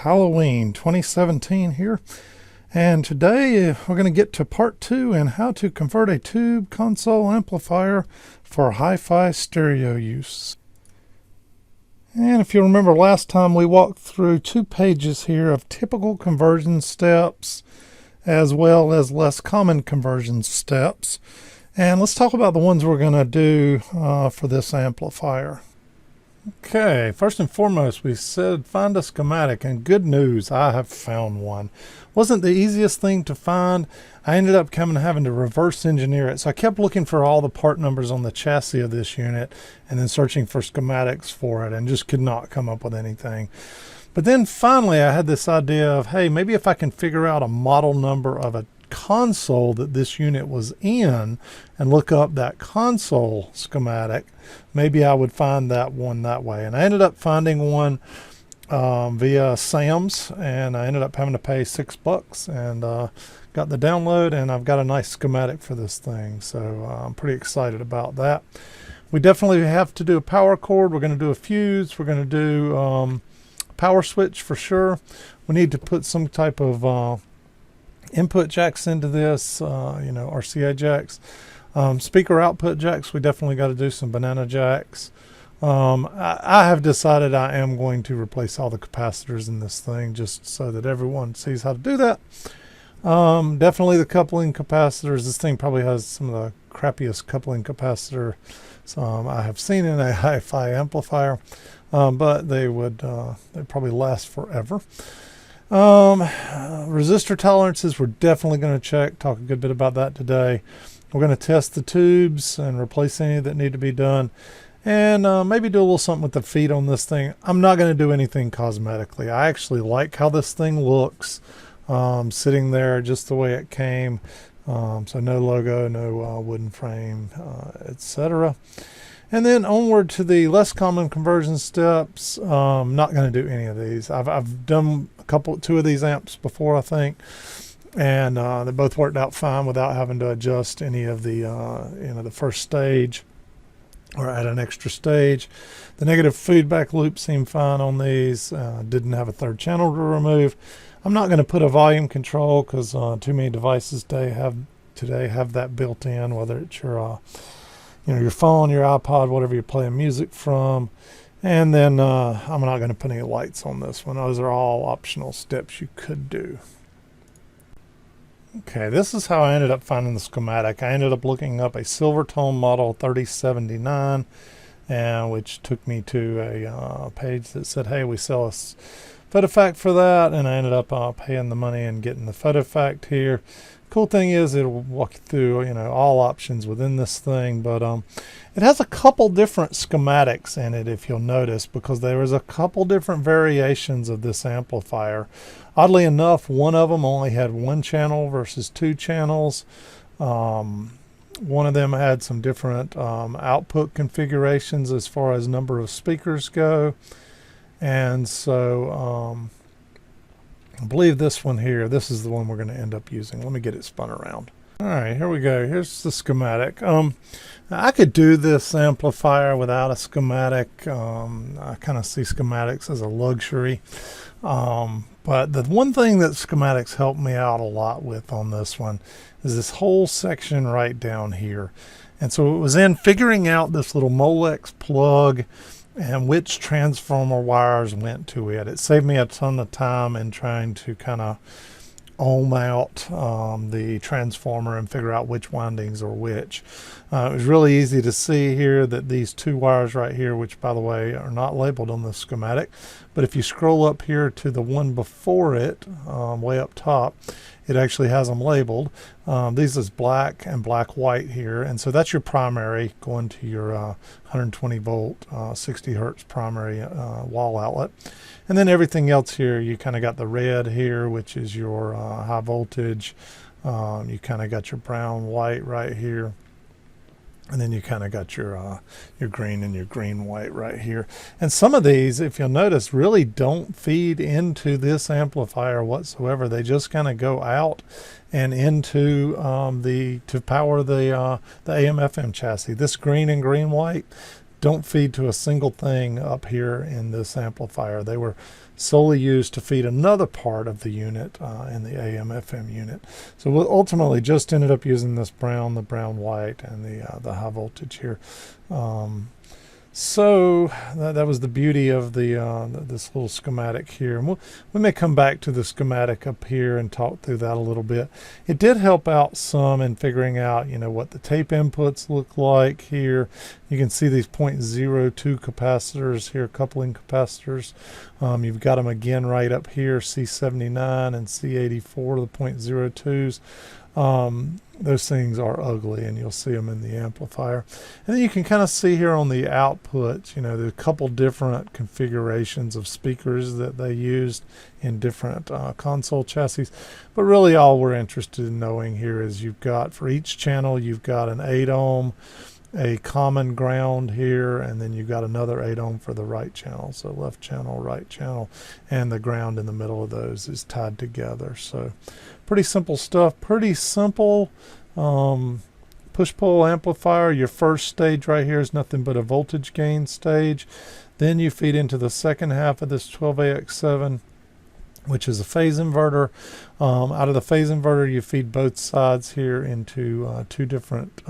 Halloween 2017 here, and today we're going to get to part 2 in how to convert a tube console amplifier for HiFi stereo use. And if you remember last time, we walked through 2 pages here of typical conversion steps as well as less common conversion steps. And let's talk about the ones we're going to do for this amplifier. Okay, first and foremost, we said find a schematic, and good news, I have found one. Wasn't the easiest thing to find. I ended up having to reverse engineer it. So I kept looking for all the part numbers on the chassis of this unit and then searching for schematics for it and just could not come up with anything. But then finally I had this idea of, hey, maybe if I can figure out a model number of a console that this unit was in and look up that console schematic, maybe I would find that one that way. And I ended up finding one via Sam's, and I ended up having to pay $6 and got the download, and I've got a nice schematic for this thing, so I'm pretty excited about that. We definitely have to do a power cord. We're going to do a fuse. We're going to do power switch for sure. We need to put some type of input jacks into this, RCA jacks. Speaker output jacks, we definitely got to do some banana jacks. I have decided I am going to replace all the capacitors in this thing just so that everyone sees how to do that. Definitely the coupling capacitors. This thing probably has some of the crappiest coupling capacitor I have seen in a HiFi amplifier, but they'd probably last forever. Resistor tolerances, we're definitely going to check, talk a good bit about that today. We're going to test the tubes and replace any that need to be done, and maybe do a little something with the feet on this thing. I'm not going to do anything cosmetically. I actually like how this thing looks sitting there just the way it came. So no logo, no wooden frame, etc. And then onward to the less common conversion steps. I'm not going to do any of these. I've done two of these amps before, I think, and they both worked out fine without having to adjust any of the the first stage or add an extra stage. The negative feedback loop seemed fine on these. Didn't have a third channel to remove. I'm not going to put a volume control because too many devices today have that built in, whether it's your your phone, your iPod, whatever you're playing music from. And then I'm not going to put any lights on this one. Those are all optional steps you could do. Okay, this is how I ended up finding the schematic. I ended up looking up a Silvertone model 3079, which took me to a page that said, hey, we sell a photofact for that, and I ended up paying the money and getting the photofact here. Cool thing is it'll walk you through all options within this thing, but it has a couple different schematics in it, if you'll notice, because there is a couple different variations of this amplifier. Oddly enough, one of them only had 1 channel versus 2 channels. One of them had some different output configurations as far as number of speakers go, and so I believe this one here, this is the one we're going to end up using. Let me get it spun around. All right, here we go. Here's the schematic. I could do this amplifier without a schematic. I kind of see schematics as a luxury. But the one thing that schematics helped me out a lot with on this one is this whole section right down here. And so it was in figuring out this little Molex plug and which transformer wires went to it. It saved me a ton of time in trying to kind of ohm out the transformer and figure out which windings are which. It was really easy to see here that these 2 wires right here, which by the way are not labeled on the schematic, but if you scroll up here to the one before it, way up top, it actually has them labeled. These is black and black white here, and so that's your primary going to your 120 volt 60 hertz primary wall outlet. And then everything else here, you kind of got the red here, which is your high voltage. You kind of got your brown white right here, and then you kind of got your green and your green white right here. And some of these, if you'll notice, really don't feed into this amplifier whatsoever. They just kind of go out and into to power the AM/FM chassis. This green and green white don't feed to a single thing up here in this amplifier. They were solely used to feed another part of the unit in the AM/FM unit. So we ultimately just ended up using this brown, the brown white, and the high voltage here. So that was the beauty of this little schematic here. And we may come back to the schematic up here and talk through that a little bit. It did help out some in figuring out, you know, what the tape inputs look like here. You can see these 0.02 capacitors here, coupling capacitors. You've got them again right up here, C79 and C84, the 0.02s. Those things are ugly, and you'll see them in the amplifier. And then you can kind of see here on the output, you know, there's a couple different configurations of speakers that they used in different console chassis. But really all we're interested in knowing here is you've got, for each channel, you've got an 8 ohm, a common ground here, and then you've got another 8 ohm for the right channel. So left channel, right channel, and the ground in the middle of those is tied together. So pretty simple stuff, pretty simple push-pull amplifier. Your first stage right here is nothing but a voltage gain stage. Then you feed into the second half of this 12AX7, which is a phase inverter. Out of the phase inverter, you feed both sides here into two different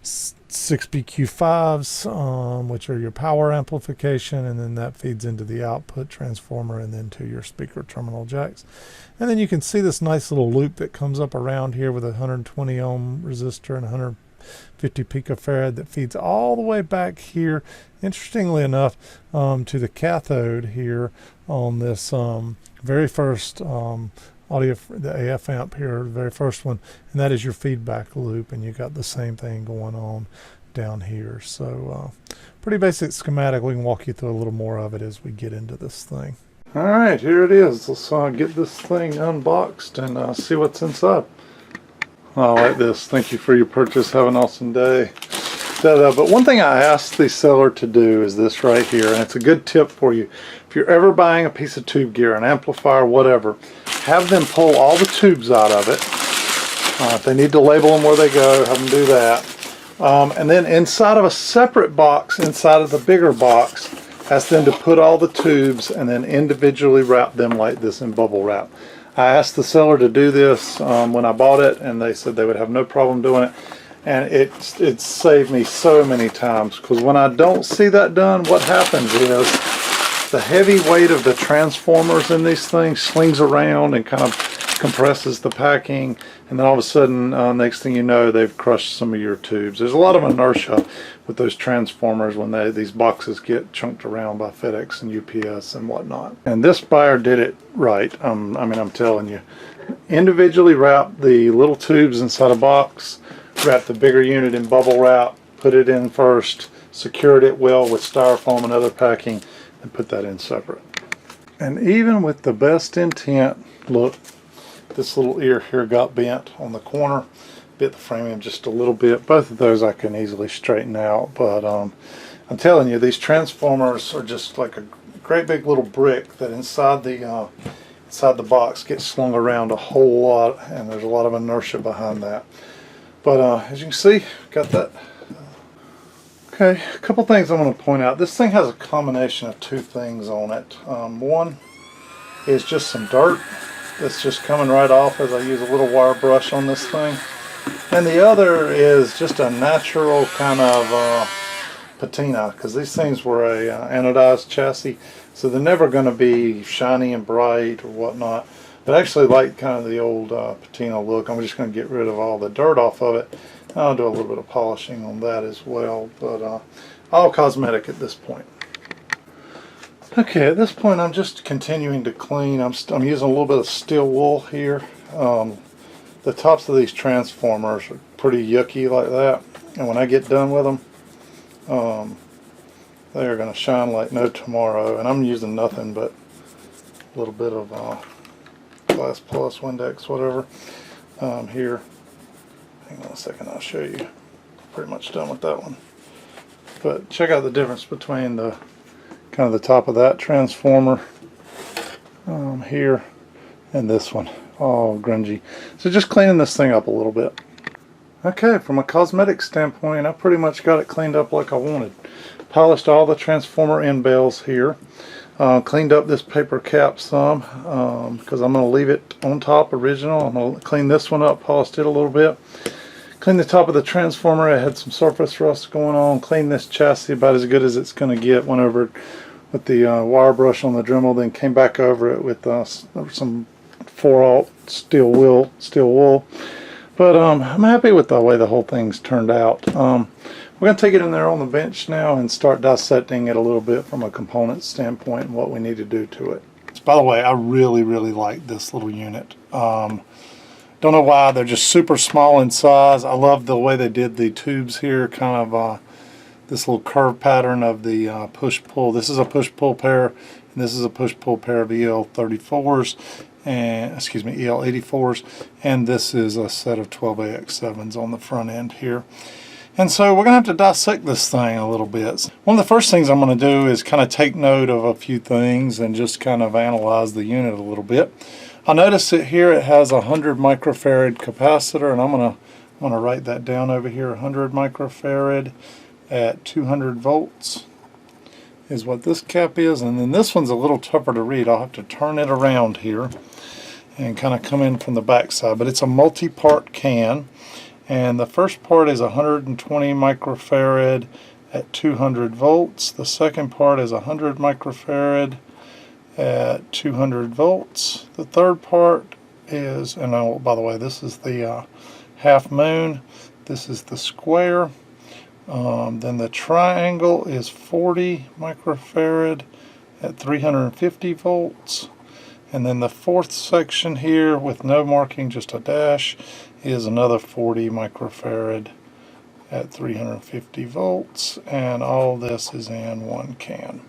6BQ5s, which are your power amplification, and then that feeds into the output transformer and then to your speaker terminal jacks. And then you can see this nice little loop that comes up around here with a 120 ohm resistor and 150 picofarad that feeds all the way back here, interestingly enough, to the cathode here on this very first audio, the AF amp here, the very first one, and that is your feedback loop, and you got the same thing going on down here. So pretty basic schematic. We can walk you through a little more of it as we get into this thing. All right, here it is. Let's get this thing unboxed and see what's inside. I like this. Thank you for your purchase. Have an awesome day. But one thing I asked the seller to do is this right here, and it's a good tip for you. If you're ever buying a piece of tube gear, an amplifier, whatever, have them pull all the tubes out of it. If they need to label them where they go, have them do that. And then inside of a separate box, inside of the bigger box, ask them to put all the tubes and then individually wrap them like this in bubble wrap. I asked the seller to do this when I bought it, and they said they would have no problem doing it. And it saved me so many times, because when I don't see that done, what happens is the heavy weight of the transformers in these things slings around and kind of compresses the packing, and then all of a sudden, next thing you know, they've crushed some of your tubes. There's a lot of inertia with those transformers when these boxes get chunked around by FedEx and UPS and whatnot. And this buyer did it right. I mean, I'm telling you. Individually wrap the little tubes inside a box, wrap the bigger unit in bubble wrap, put it in first, secured it well with styrofoam and other packing, and put that in separate. And even with the best intent, look, this little ear here got bent on the corner, bit the framing just a little bit. Both of those I can easily straighten out, but I'm telling you, these transformers are just like a great big little brick that inside the box gets slung around a whole lot, and there's a lot of inertia behind that. But as you can see, got that. Okay, a couple things I want to point out. This thing has a combination of two things on it. One is just some dirt that's just coming right off as I use a little wire brush on this thing. And the other is just a natural kind of patina, because these things were a anodized chassis, so they're never going to be shiny and bright or whatnot. But I actually like kind of the old patina look. I'm just going to get rid of all the dirt off of it. I'll do a little bit of polishing on that as well, but all cosmetic at this point. Okay, at this point I'm just continuing to clean. I'm using a little bit of steel wool here. The tops of these transformers are pretty yucky like that, and when I get done with them, they are going to shine like no tomorrow. And I'm using nothing but a little bit of Glass Plus, Windex, whatever, here. Hang on a second, I'll show you. Pretty much done with that one. But check out the difference between the kind of the top of that transformer here and this one. All grungy. So just cleaning this thing up a little bit. Okay, from a cosmetic standpoint, I pretty much got it cleaned up like I wanted. Polished all the transformer end bells here. Cleaned up this paper cap some because I'm going to leave it on top original. I'm going to clean this one up, polished it a little bit. Cleaned the top of the transformer. I had some surface rust going on. Cleaned this chassis about as good as it's going to get. Went over it with the wire brush on the Dremel, then came back over it with some 4/0 steel wool. But I'm happy with the way the whole thing's turned out. We're going to take it in there on the bench now and start dissecting it a little bit from a component standpoint and what we need to do to it. By the way, I really like this little unit. Don't know why, they're just super small in size. I love the way they did the tubes here, kind of this little curve pattern of the push-pull. This is a push-pull pair, and this is a push-pull pair of EL34s. And EL84s, and this is a set of 12AX7s on the front end here. And so we're going to have to dissect this thing a little bit. One of the first things I'm going to do is kind of take note of a few things and just kind of analyze the unit a little bit. I notice that here it has a 100 microfarad capacitor, and I'm going to write that down over here. 100 microfarad at 200 volts is what this cap is, and then this one's a little tougher to read. I'll have to turn it around here and kind of come in from the back side, but it's a multi-part can, and the first part is 120 microfarad at 200 volts. The second part is 100 microfarad at 200 volts. The third part is, and oh, by the way, this is the half moon, this is the square. Then the triangle is 40 microfarad at 350 volts. And then the fourth section here with no marking, just a dash, is another 40 microfarad at 350 volts. And all this is in one can.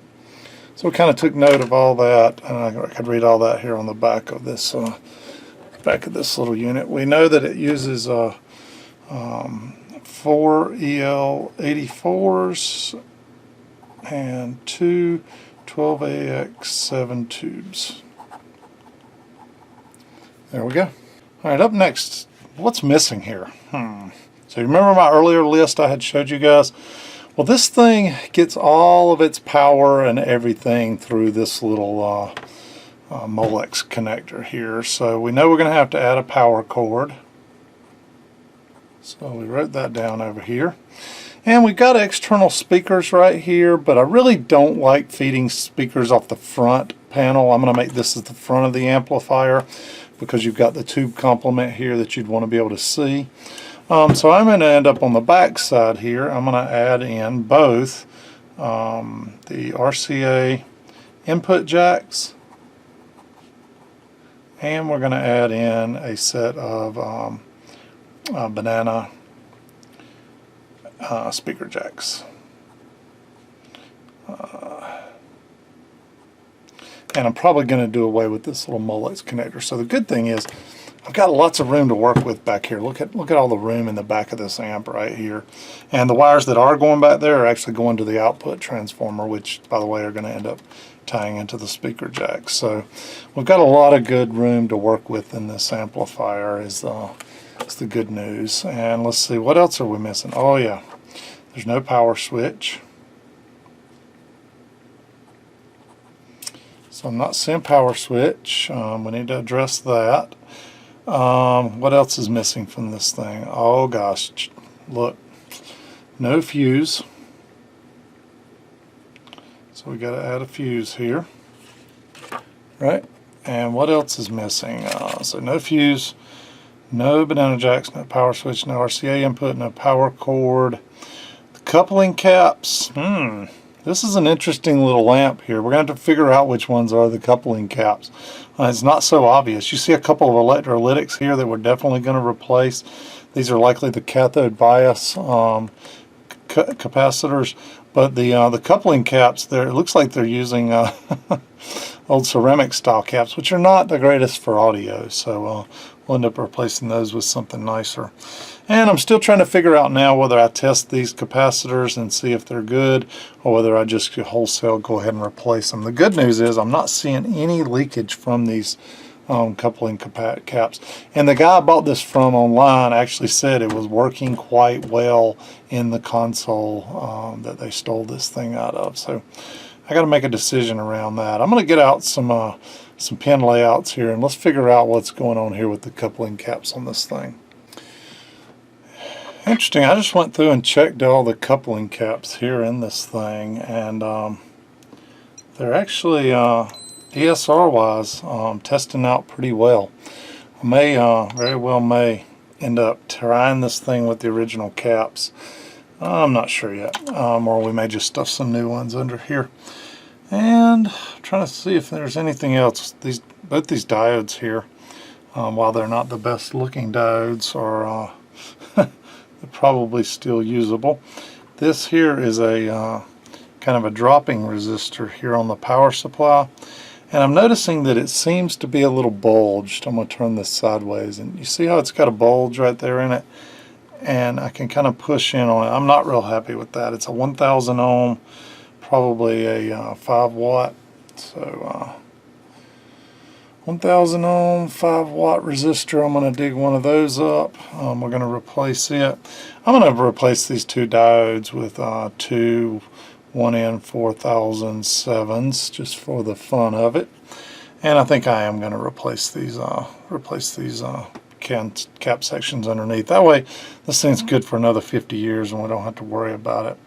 So we kind of took note of all that, and I could read all that here on the back of this little unit. We know that it uses 4 EL84s and 2 12AX7 tubes. There we go. All right, up next, what's missing here? So you remember my earlier list I had showed you guys? Well, this thing gets all of its power and everything through this little Molex connector here. So we know we're going to have to add a power cord. So we wrote that down over here. And we've got external speakers right here, but I really don't like feeding speakers off the front panel. I'm going to make this as the front of the amplifier because you've got the tube complement here that you'd want to be able to see. So I'm going to end up on the back side here. I'm going to add in both the RCA input jacks, and we're going to add in a set of banana speaker jacks. And I'm probably going to do away with this little Molex connector. So the good thing is I've got lots of room to work with back here. Look at all the room in the back of this amp right here. And the wires that are going back there are actually going to the output transformer, which, by the way, are going to end up tying into the speaker jacks. So we've got a lot of good room to work with in this amplifier is the good news. And let's see, what else are we missing? Oh yeah, there's no power switch. So I'm not seeing power switch. We need to address that. What else is missing from this thing? Oh gosh, look, no fuse. So we got to add a fuse here, right? And what else is missing? So no fuse, no banana jacks, no power switch, no RCA input, no power cord. The coupling caps. This is an interesting little lamp here. We're going to have to figure out which ones are the coupling caps. It's not so obvious. You see a couple of electrolytics here that we're definitely going to replace. These are likely the cathode bias capacitors, but the coupling caps there, it looks like they're using old ceramic style caps, which are not the greatest for audio. So we'll end up replacing those with something nicer. And I'm still trying to figure out now whether I test these capacitors and see if they're good, or whether I just wholesale go ahead and replace them. The good news is I'm not seeing any leakage from these coupling caps. And the guy I bought this from online actually said it was working quite well in the console that they stole this thing out of. So I got to make a decision around that. I'm going to get out some pin layouts here, and let's figure out what's going on here with the coupling caps on this thing. Interesting, I just went through and checked all the coupling caps here in this thing, and they're actually ESR wise testing out pretty well. I may very well may end up trying this thing with the original caps. I'm not sure yet, or we may just stuff some new ones under here. And I'm trying to see if there's anything else. Both these diodes here, while they're not the best looking diodes, are they're probably still usable. This here is a kind of a dropping resistor here on the power supply, and I'm noticing that it seems to be a little bulged. I'm going to turn this sideways, and you see how it's got a bulge right there in it, and I can kind of push in on it. I'm not real happy with that. It's a 1000 ohm, probably a 5 watt, so 1000 ohm 5 watt resistor. I'm going to dig one of those up. We're going to replace it. I'm going to replace these two diodes with two 1N4007s just for the fun of it, and I think I am going to replace these cap sections underneath. That way this thing's good for another 50 years and we don't have to worry about it.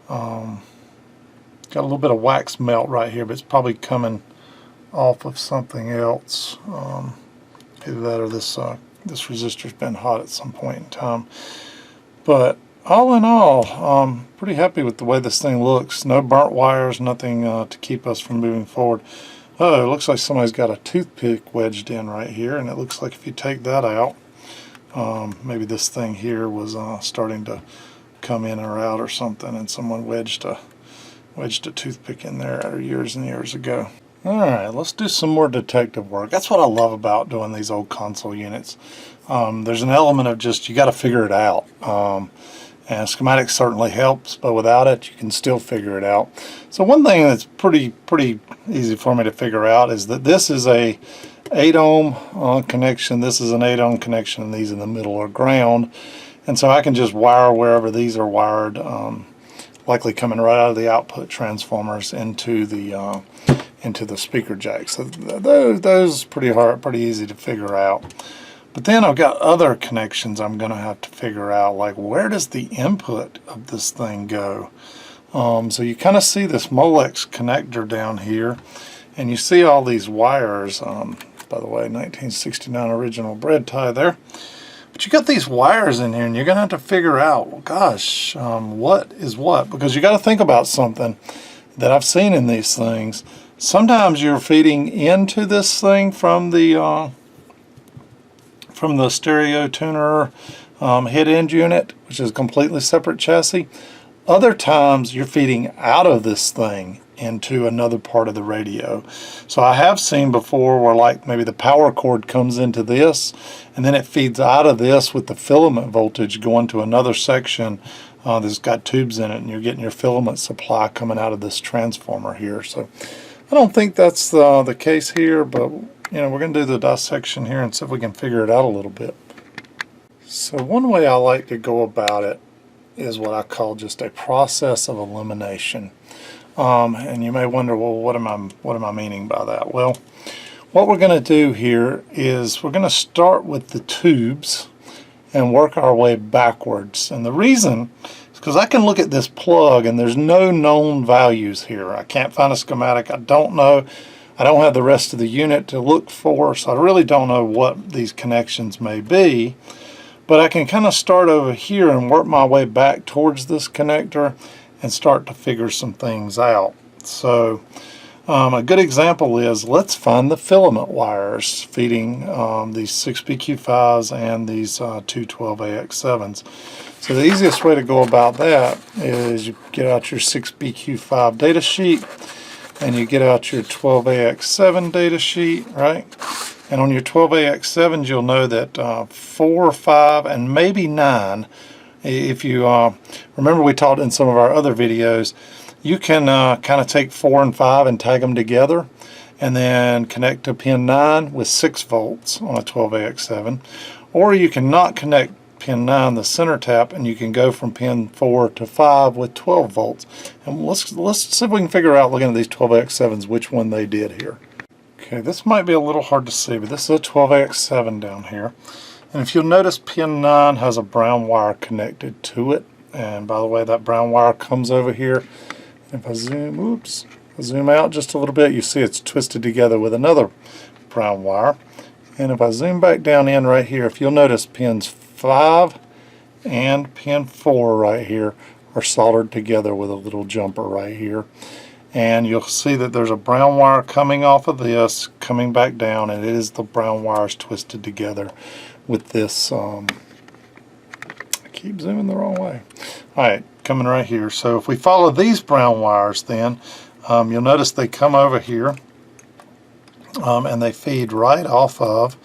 Got a little bit of wax melt right here, but it's probably coming off of something else. Either that or this resistor's been hot at some point in time. But all in all, I'm pretty happy with the way this thing looks. No burnt wires, nothing to keep us from moving forward. Oh, it looks like somebody's got a toothpick wedged in right here, and it looks like if you take that out, maybe this thing here was starting to come in or out or something, and someone wedged a toothpick in there years and years ago. Alright, let's do some more detective work. That's what I love about doing these old console units. There's an element of just, you got to figure it out. And Schematic certainly helps, but without it, you can still figure it out. So one thing that's pretty easy for me to figure out is that this is a 8 ohm connection, this is an 8 ohm connection, and these in the middle are ground. And so I can just wire wherever these are wired, likely coming right out of the output transformers into the speaker jack. So those pretty easy to figure out. But then I've got other connections I'm going to have to figure out, like where does the input of this thing go? So you kind of see this Molex connector down here, and you see all these wires. By the way, 1969 original bread tie there. But you got these wires in here, and you're going to have to figure out, well, gosh, what is what? Because you got to think about something that I've seen in these things. Sometimes you're feeding into this thing from the stereo tuner head end unit, which is a completely separate chassis. Other times you're feeding out of this thing into another part of the radio. So I have seen before where like maybe the power cord comes into this and then it feeds out of this with the filament voltage going to another section that's got tubes in it, and you're getting your filament supply coming out of this transformer here. So I don't think that's the case here, but we're going to do the dissection here and see if we can figure it out a little bit. So one way I like to go about it is what I call just a process of elimination. And you may wonder, well, what am I meaning by that? Well, what we're going to do here is we're going to start with the tubes and work our way backwards. And the reason is because I can look at this plug and there's no known values here. I can't find a schematic. I don't know. I don't have the rest of the unit to look for, so I really don't know what these connections may be. But I can kind of start over here and work my way back towards this connector and start to figure some things out. So a good example is, let's find the filament wires feeding these 6BQ5s and these 212AX7s. So the easiest way to go about that is you get out your 6BQ5 data sheet and you get out your 12AX7 data sheet, right? And on your 12AX7s, you'll know that 4, 5, and maybe 9, if you remember we taught in some of our other videos, you can kind of take 4 and 5 and tag them together. and then connect to pin 9 with 6 volts on a 12AX7. Or you can not connect pin 9, the center tap, and you can go from pin 4 to 5 with 12 volts. And let's see if we can figure out, looking at these 12AX7s, which one they did here. Okay, this might be a little hard to see, but this is a 12AX7 down here. And if you'll notice, pin 9 has a brown wire connected to it. And by the way, that brown wire comes over here. If I zoom out just a little bit, you see it's twisted together with another brown wire. And if I zoom back down in right here, if you'll notice, pins 5 and pin 4 right here are soldered together with a little jumper right here. And you'll see that there's a brown wire coming off of this, coming back down, and it is the brown wires twisted together with this. I keep zooming the wrong way. Alright, coming right here. So if we follow these brown wires, then you'll notice they come over here and they feed right off of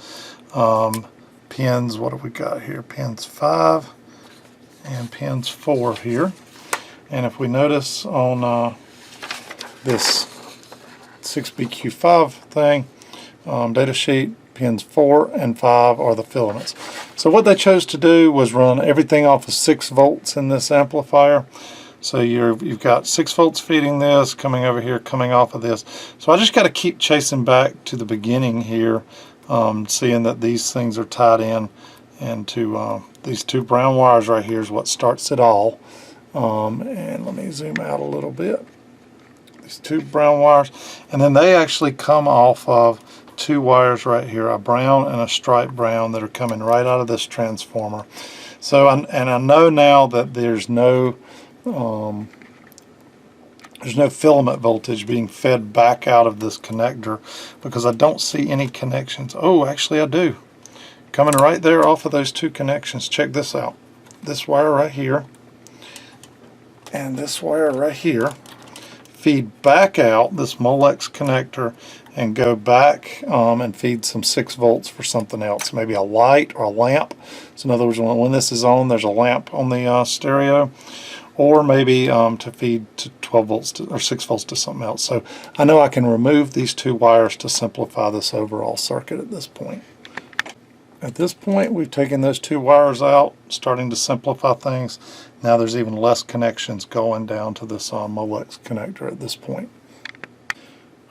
pins, what have we got here? Pins 5 and pins 4 here. And if we notice on this 6BQ5 thing, data sheet, pins 4 and 5 are the filaments. So what they chose to do was run everything off of 6 volts in this amplifier. So you've got 6 volts feeding this, coming over here, coming off of this. So I just got to keep chasing back to the beginning here, seeing that these things are tied in, and to these 2 brown wires right here is what starts it all. And let me zoom out a little bit. These 2 brown wires, and then they actually come off of 2 wires right here, a brown and a striped brown, that are coming right out of this transformer. So and I know now that there's no filament voltage being fed back out of this connector, because I don't see any connections. Oh, actually I do. Coming right there off of those 2 connections. Check this out. This wire right here and this wire right here feed back out this Molex connector and go back and feed some 6 volts for something else, maybe a light or a lamp. So in other words, when this is on, there's a lamp on the stereo, or maybe to feed to 12 volts or 6 volts to something else. So I know I can remove these 2 wires to simplify this overall circuit at this point. At this point, we've taken those 2 wires out, starting to simplify things. Now there's even less connections going down to this Molex connector at this point.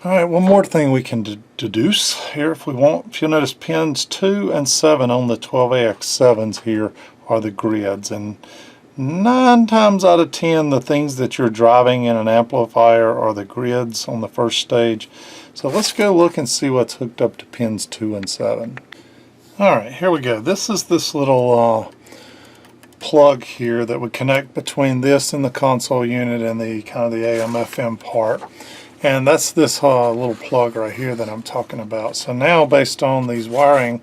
Alright, one more thing we can deduce here if we want. If you'll notice, pins 2 and 7 on the 12AX7s here are the grids. And 9 times out of 10, the things that you're driving in an amplifier are the grids on the first stage. So let's go look and see what's hooked up to pins 2 and 7. Alright, here we go. This is this little plug here that would connect between this and the console unit and the kind of the AM/FM part. And that's this little plug right here that I'm talking about. So now, based on these wiring,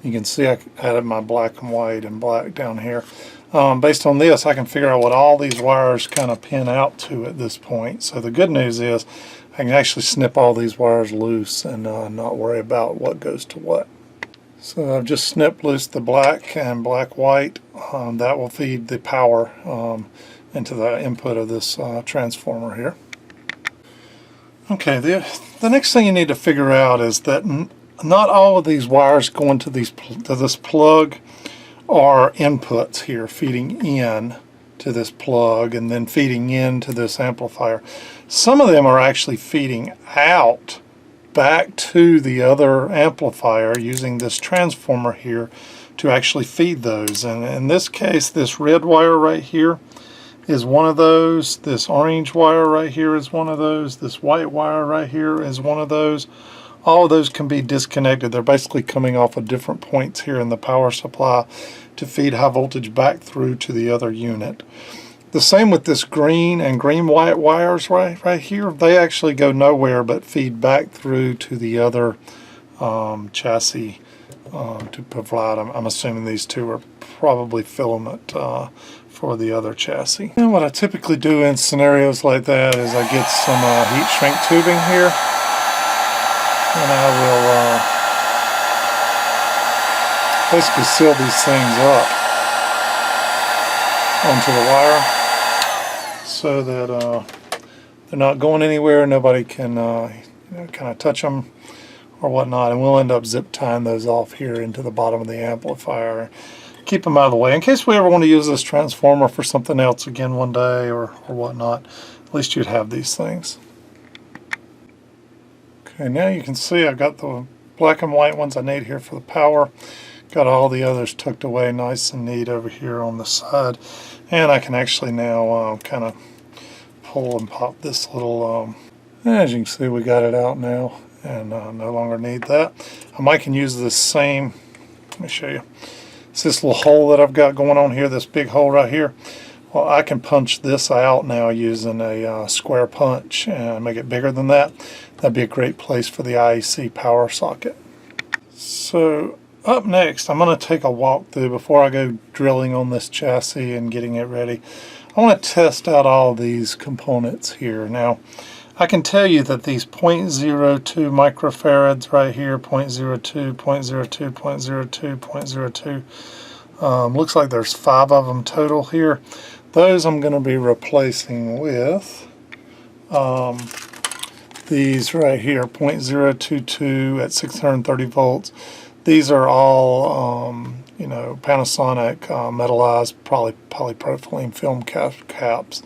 you can see I added my black and white and black down here. Based on this, I can figure out what all these wires kind of pin out to at this point. So the good news is I can actually snip all these wires loose and not worry about what goes to what. So I've just snipped loose the black and black-white. That will feed the power into the input of this transformer here. Okay, the next thing you need to figure out is that not all of these wires going to this plug are inputs here, feeding in to this plug and then feeding into this amplifier. Some of them are actually feeding out back to the other amplifier using this transformer here to actually feed those. And in this case, this red wire right here is one of those. This orange wire right here is one of those. This white wire right here is one of those. All of those can be disconnected. They're basically coming off of different points here in the power supply to feed high voltage back through to the other unit. The same with this green and green-white wires right here. They actually go nowhere but feed back through to the other chassis to provide them. I'm assuming these 2 are probably filament for the other chassis. And what I typically do in scenarios like that is I get some heat shrink tubing here, and I will basically seal these things up onto the wire so that they're not going anywhere. Nobody can kind of touch them or whatnot, and we'll end up zip tying those off here into the bottom of the amplifier. Keep them out of the way in case we ever want to use this transformer for something else again one day or whatnot. At least you'd have these things. Okay, now you can see I've got the black and white ones I need here for the power. Got all the others tucked away nice and neat over here on the side. And I can actually now kind of pull and pop this little, as you can see we got it out now and no longer need that. I might can use this same, let me show you. It's this little hole that I've got going on here, this big hole right here. Well, I can punch this out now using a square punch and make it bigger than that. That'd be a great place for the IEC power socket. So up next, I'm going to take a walk through before I go drilling on this chassis and getting it ready. I want to test out all these components here. Now, I can tell you that these 0.02 microfarads right here, 0.02, 0.02, 0.02, 0.02, looks like there's 5 of them total here. Those I'm going to be replacing with these right here, 0.022 at 630 volts. These are all, you know, Panasonic metallized polypropylene film caps.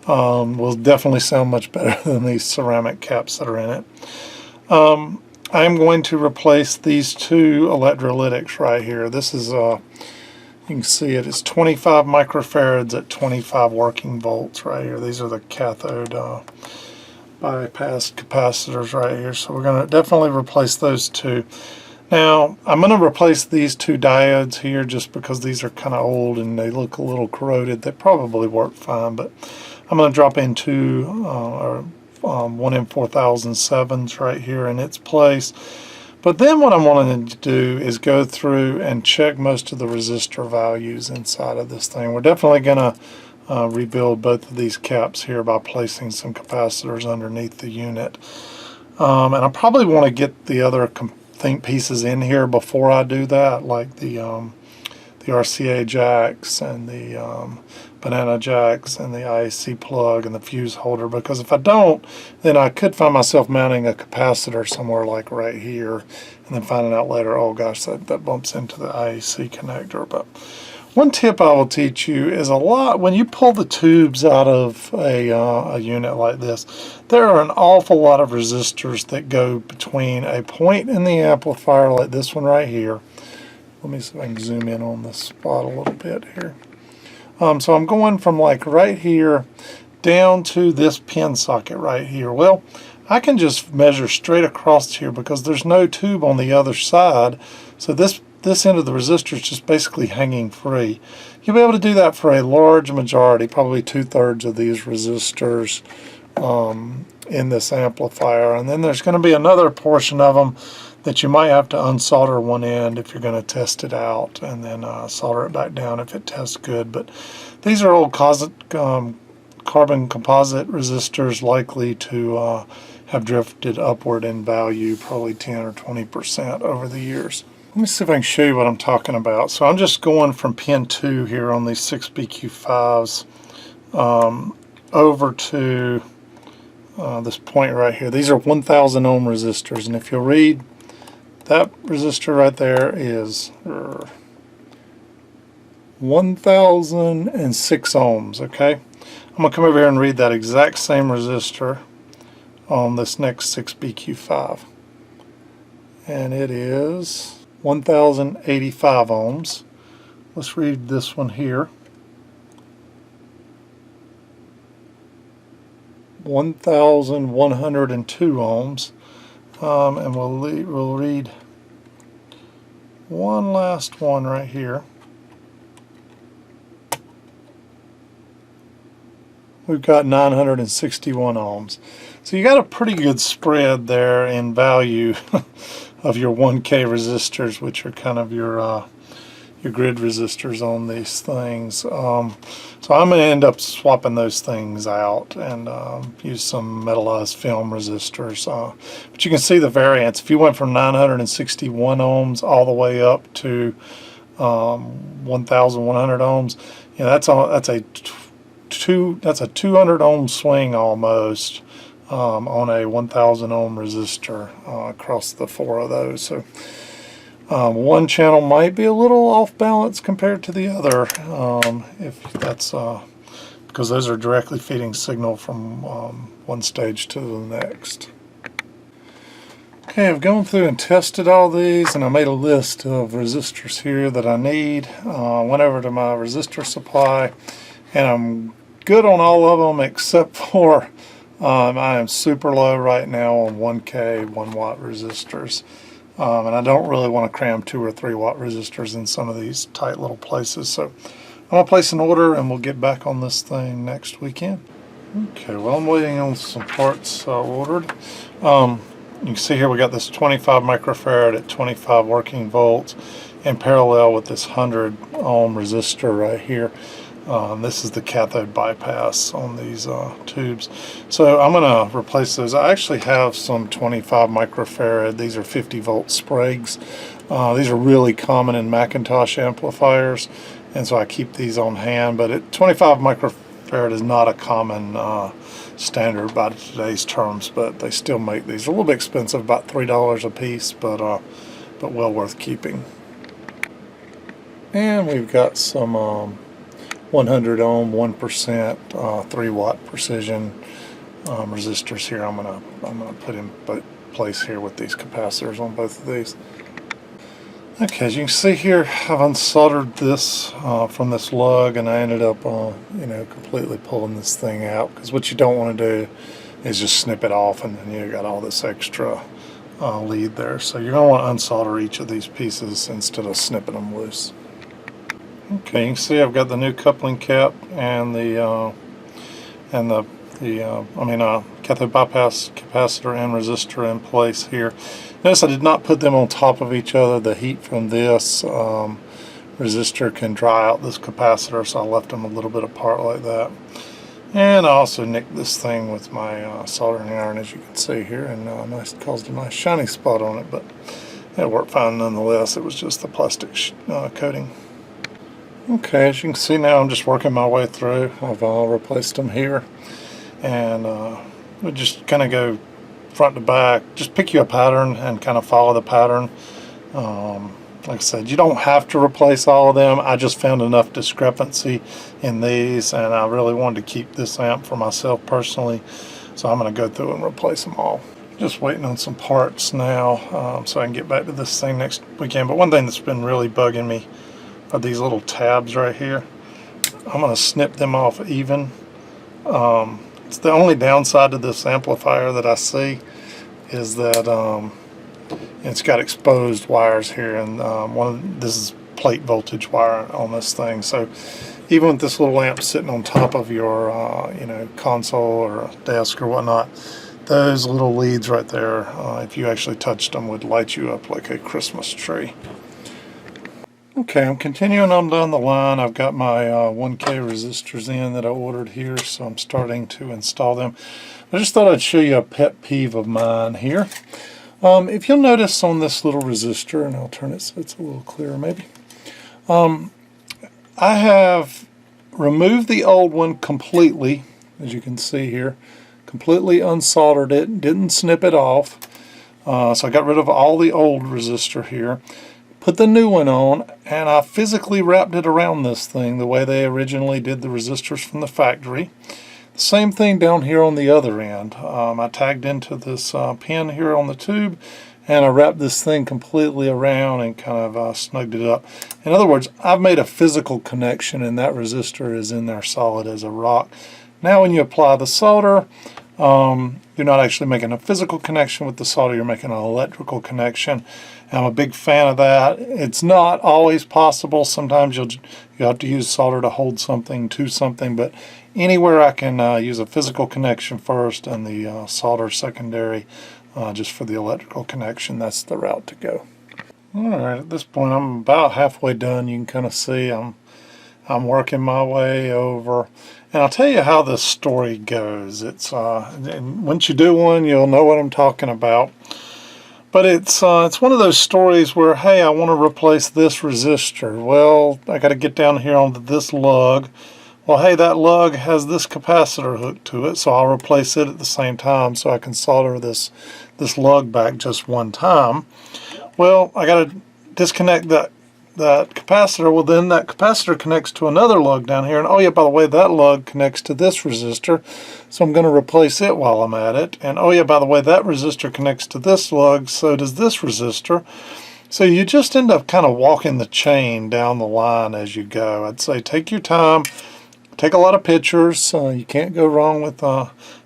Will definitely sound much better than these ceramic caps that are in it. I'm going to replace these 2 electrolytics right here. This is, you can see it, it's 25 microfarads at 25 working volts right here. These are the cathode bypass capacitors right here. So we're going to definitely replace those 2. Now, I'm going to replace these 2 diodes here just because these are kind of old and they look a little corroded. They probably work fine, but I'm going to drop in 2 1M4007s right here in its place. But then what I'm wanting to do is go through and check most of the resistor values inside of this thing. We're definitely going to rebuild both of these caps here by placing some capacitors underneath the unit. And I probably want to get the other pieces in here before I do that, like the RCA jacks and the banana jacks and the IEC plug and the fuse holder, because if I don't, then I could find myself mounting a capacitor somewhere like right here and then finding out later, oh gosh, that bumps into the IEC connector. But one tip I will teach you is when you pull the tubes out of a unit like this, there are an awful lot of resistors that go between a point in the amplifier like this one right here. Let me see if I can zoom in on this spot a little bit here. So I'm going from like right here down to this pin socket right here. Well, I can just measure straight across here because there's no tube on the other side. So this end of the resistor is just basically hanging free. You'll be able to do that for a large majority, probably 2/3 of these resistors in this amplifier. And then there's going to be another portion of them that you might have to unsolder one end if you're going to test it out, and then solder it back down if it tests good. But these are old carbon composite resistors, likely to have drifted upward in value, probably 10 or 20% over the years. Let me see if I can show you what I'm talking about. So I'm just going from pin 2 here on these 6BQ5s over to this point right here. These are 1,000 ohm resistors, and if you'll read, that resistor right there is 1,006 ohms, okay? I'm going to come over here and read that exact same resistor on this next 6BQ5. And it is 1,085 ohms. Let's read this one here. 1,102 ohms. And we'll read one last one right here. We've got 961 ohms. So you got a pretty good spread there in value of your 1K resistors, which are kind of your grid resistors on these things. So I'm going to end up swapping those things out and use some metallized film resistors. But you can see the variance. If you went from 961 ohms all the way up to 1,100 ohms, you know, that's a 200 ohm swing almost on a 1000 ohm resistor across the 4 of those. So one channel might be a little off balance compared to the other, if that's because those are directly feeding signal from one stage to the next. Okay, I've gone through and tested all these, and I made a list of resistors here that I need. Went over to my resistor supply, and I'm good on all of them except for I am super low right now on 1K 1 watt resistors, and I don't really want to cram 2 or 3 watt resistors in some of these tight little places. So I'm going to place an order, and we'll get back on this thing next weekend. Okay, well, I'm waiting on some parts ordered. You can see here we got this 25 microfarad at 25 working volts in parallel with this 100 ohm resistor right here. This is the cathode bypass on these tubes. So I'm going to replace those. I actually have some 25 microfarad. These are 50 volt Spragues. These are really common in Macintosh amplifiers, and so I keep these on hand. But 25 microfarad is not a common standard by today's terms, but they still make these. A little bit expensive, about $3 a piece, but well worth keeping. And we've got some 100 ohm, 1%, 3 watt precision resistors here. I'm gonna put in place here with these capacitors on both of these. Okay, as you can see here, I've unsoldered this from this lug, and I ended up, completely pulling this thing out, because what you don't want to do is just snip it off, and then you got all this extra lead there. So you're going to want to unsolder each of these pieces instead of snipping them loose. Okay, you can see I've got the new coupling cap and the cathode bypass capacitor and resistor in place here. Notice I did not put them on top of each other. The heat from this resistor can dry out this capacitor, so I left them a little bit apart like that. And I also nicked this thing with my soldering iron, as you can see here, and caused a nice shiny spot on it, but it worked fine nonetheless. It was just the plastic coating. Okay, as you can see now, I'm just working my way through. I've replaced them here, and we'll just kind of go front to back. Just pick you a pattern and kind of follow the pattern. Like I said, you don't have to replace all of them. I just found enough discrepancy in these, and I really wanted to keep this amp for myself personally, so I'm going to go through and replace them all. Just waiting on some parts now, so I can get back to this thing next weekend. But one thing that's been really bugging me are these little tabs right here. I'm going to snip them off even. It's the only downside to this amplifier that I see is that it's got exposed wires here, and this is plate voltage wire on this thing. So even with this little amp sitting on top of your console or desk or whatnot, those little leads right there, if you actually touched them, would light you up like a Christmas tree. Okay, I'm continuing on down the line. I've got my 1K resistors in that I ordered here, so I'm starting to install them. I just thought I'd show you a pet peeve of mine here. If you'll notice on this little resistor, and I'll turn it so it's a little clearer maybe, I have removed the old one completely, as you can see here, completely unsoldered it, didn't snip it off. So I got rid of all the old resistor here. Put the new one on, and I physically wrapped it around this thing the way they originally did the resistors from the factory. Same thing down here on the other end. I tagged into this pin here on the tube, and I wrapped this thing completely around and kind of snugged it up. In other words, I've made a physical connection, and that resistor is in there solid as a rock. Now when you apply the solder, you're not actually making a physical connection with the solder, you're making an electrical connection. I'm a big fan of that. It's not always possible. Sometimes you have to use solder to hold something to something, but anywhere I can use a physical connection first and the solder secondary just for the electrical connection, that's the route to go. Alright, at this point I'm about halfway done. You can kind of see I'm working my way over. And I'll tell you how this story goes. It's and once you do one, you'll know what I'm talking about. But it's one of those stories where, hey, I want to replace this resistor. Well, I got to get down here onto this lug, Well, hey, that lug has this capacitor hooked to it, so I'll replace it at the same time so I can solder this lug back just one time. Well, I got to disconnect that capacitor. Well, then that capacitor connects to another lug down here, and oh yeah, by the way, that lug connects to this resistor, so I'm going to replace it while I'm at it. And oh yeah, by the way, that resistor connects to this lug, so does this resistor. So you just end up kind of walking the chain down the line as you go. I'd say take your time, take a lot of pictures. You can't go wrong with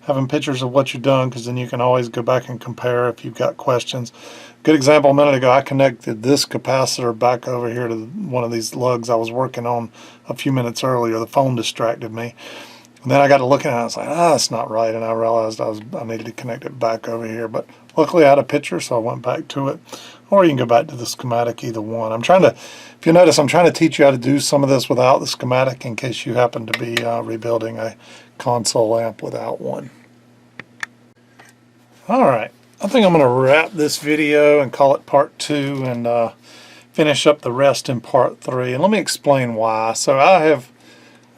having pictures of what you've done, because then you can always go back and compare if you've got questions. Good example, a minute ago, I connected this capacitor back over here to one of these lugs I was working on a few minutes earlier. The phone distracted me. And then I got to looking at it, and I was like, that's not right. And I realized I needed to connect it back over here. But luckily I had a picture, so I went back to it. Or you can go back to the schematic, either one. I'm trying to, if you notice, I'm trying to teach you how to do some of this without the schematic in case you happen to be rebuilding a console amp without one. Alright, I think I'm going to wrap this video and call it part 2 and finish up the rest in part 3. And let me explain why. So I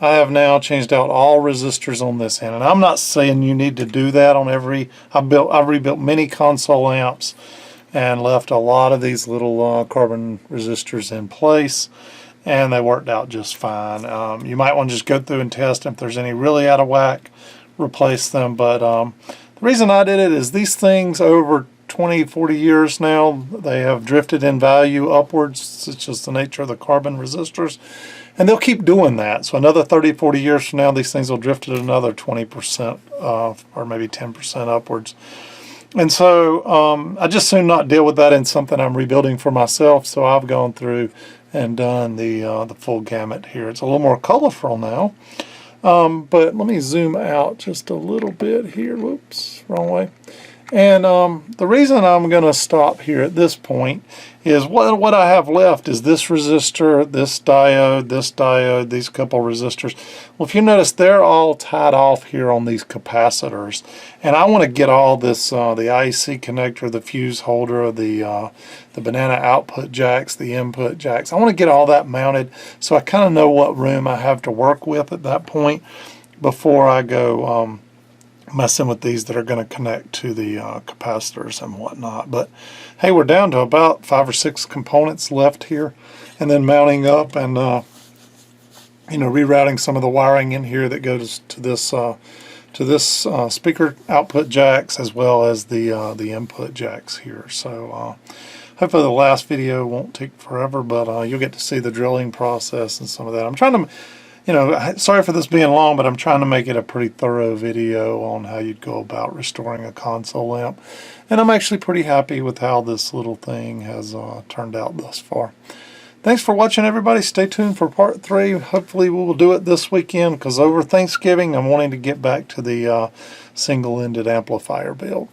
have now changed out all resistors on this end, and I'm not saying you need to do that on every. I've rebuilt many console amps and left a lot of these little carbon resistors in place, and they worked out just fine. You might want to just go through and test if there's any really out of whack, replace them. But the reason I did it is these things over 20-40 years now, they have drifted in value upwards. It's just the nature of the carbon resistors, and they'll keep doing that. So another 30-40 years from now, these things will drift at another 20% or maybe 10% upwards. And so I just soon not deal with that in something I'm rebuilding for myself. So I've gone through and done the full gamut here. It's a little more colorful now. But let me zoom out just a little bit here. Whoops, wrong way. And the reason I'm going to stop here at this point is what I have left is this resistor, this diode, these couple resistors. Well, if you notice, they're all tied off here on these capacitors. And I want to get all this, the IEC connector, the fuse holder, the banana output jacks, the input jacks. I want to get all that mounted so I kind of know what room I have to work with at that point before I go messing with these that are going to connect to the capacitors and whatnot. But hey, we're down to about 5 or 6 components left here, and then mounting up and rerouting some of the wiring in here that goes to this speaker output jacks, as well as the input jacks here. So hopefully the last video won't take forever, but you'll get to see the drilling process and some of that. I'm trying to, sorry for this being long, but I'm trying to make it a pretty thorough video on how you'd go about restoring a console amp. And I'm actually pretty happy with how this little thing has turned out thus far. Thanks for watching, everybody. Stay tuned for part 3. Hopefully we will do it this weekend, because over Thanksgiving I'm wanting to get back to the single-ended amplifier build.